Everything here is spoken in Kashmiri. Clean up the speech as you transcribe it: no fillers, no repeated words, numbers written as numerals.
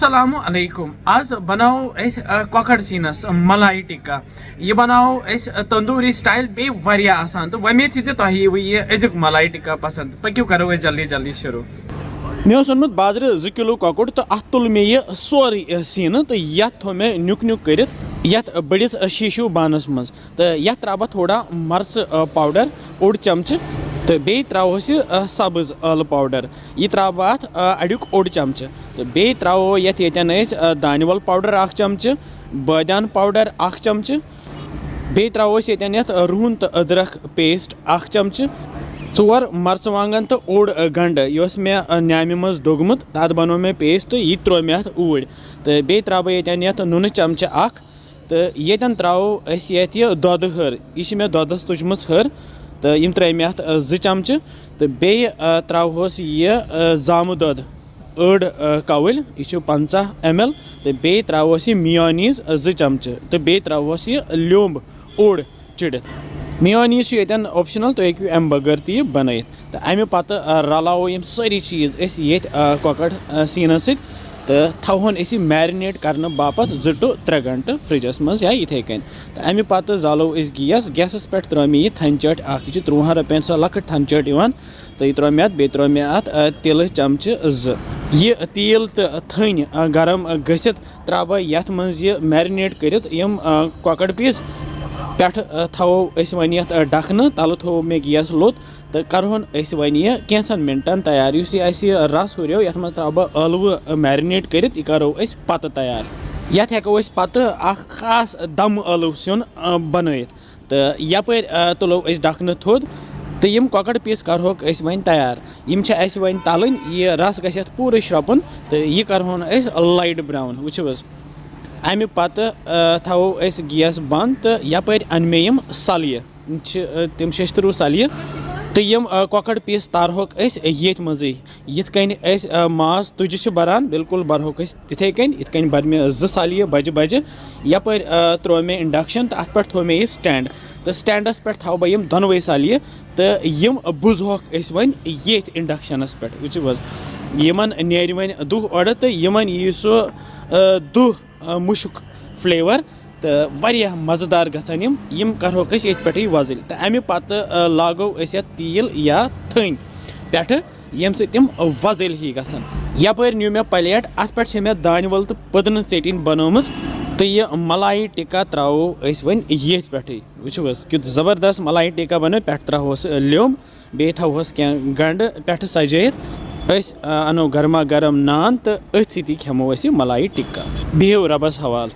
अस्सलामु अलैकुम। आज बनाओ अस कॉकड़ सीनस मलाई टिक्का। यह बनाओ अस तंदूरी स्टाइल बे वारिया आसान। तो वमेद ये अजुक मलाई टिक्का पसंद पक्यू करो जल्दी जल्दी शुरू। मे ओनमुत बाजार 2 किलो कॉकड़ तो अत तुल मे यह सोरे सीन तो ये थो मे नुक नुक कर बड़िस शीशु बानस मज तो ये त्रा थोड़ा मर्च पाउडर 1 चमच तो बे त्रोस सब्ज ٲلہٕ पाउडर यह त्रो अत अड़ुक 1 चमच तो बे त्रो ये दानवल पाउडर 1 चमच बादान पाउडर 1 चमच बे त्रोस ये रुहन तो अदरक पेस्ट 1 चमच 4 मर्चवांगन तो 1 गंड यह मे नामि मज दोगमुत तथ बनो मे पेस्ट तो यह त्रो मे अत ऊर तो बे त्रो ये नुन चमच 1 तो ये त्रो ये दोद हर यह मे दोदस तुजम हर तो यम त्रे मे अत 2 चमच तो बे त्रोस यह जामु दोद 8 कवल यह 50 ml तो बे त्रोस यह Myonese 2 चमच तो बे त्रोस यह लोब 1 चिड़ित Myonese ये ऑप्शनल तो हेकू अम बगैर ती बन तो अमे पत रलावो यम सारी चीज़ ये कॉकड़ सीन सत तो थवन मैरिनेट करने बापत 2 to 3 घंटे फ्रिजस मज या इथे कन तो अमे पत जालो गैसस पे त्रो मे थन चट यह 30 रुपये सो लकट थन चट तो यह त्रो मे बे त्रो मे अत तिल चमच 2 यह तिल तो थन गरम गसित त्रा ये मज मैरिनेट कर कॉकड़ पीस पे थवो वन ढकन तल थो मे गैस लोत तो करहन वन यह कैंसन मिनटन तैयार यह रस हुर ये मज त्रा ٲلوٕ मैरिनेट कर करो पत तैयार ये हेको पत खास दम ٲلوٕ सिन बन तो यपर तुलो ढकन थोद तो यम कॉकड़ पीस करहोक वन तैयार यम वन तलन यह रस गथ पूरे श्रपन तो यह करहोन लाइट ब्राउन वुचो अमे पत थवो गैस बंद तो यपर अन मे यम सलिय तम 6 सलिय तो यम कॉकड़ पीस तारहोक ये मज यिथ कन माज तुज बरान बिल्कुल बरहोक तिथे कन इत कन बर मे 2 सलिय बज बज यपर त्रो मे इंडक्शन तो अत पे थो मे स्टैंड तो स्टैंडस पे थो बह यम दोनवे सलिय तो यम बुझहोक वन ये इंडक्शनस पे वुच यमन नेर वन दुह ओर तो यमन यी सो दुह मुशुक फ्लेवर तो वारिया मज़ेदार गसान यम करहोक ये पे वजल तो अमे पत लागो तील या थन पे यम सम वजल ही गसान यपर न्यू मे प्लेट अत पे मे दानवल तो पदन चटन बनोम तो यह मलाई टिक्का त्रो वन ये पे वुचो कि ज़बरदस्त मलाई टिक्का बनो पे त्रोस लोम बे थोस क्या गंड पे सजत अनो गर्मा गर्म नान तो अथ सी खेमो मलाई टिक्का बिहो रबस हवाल।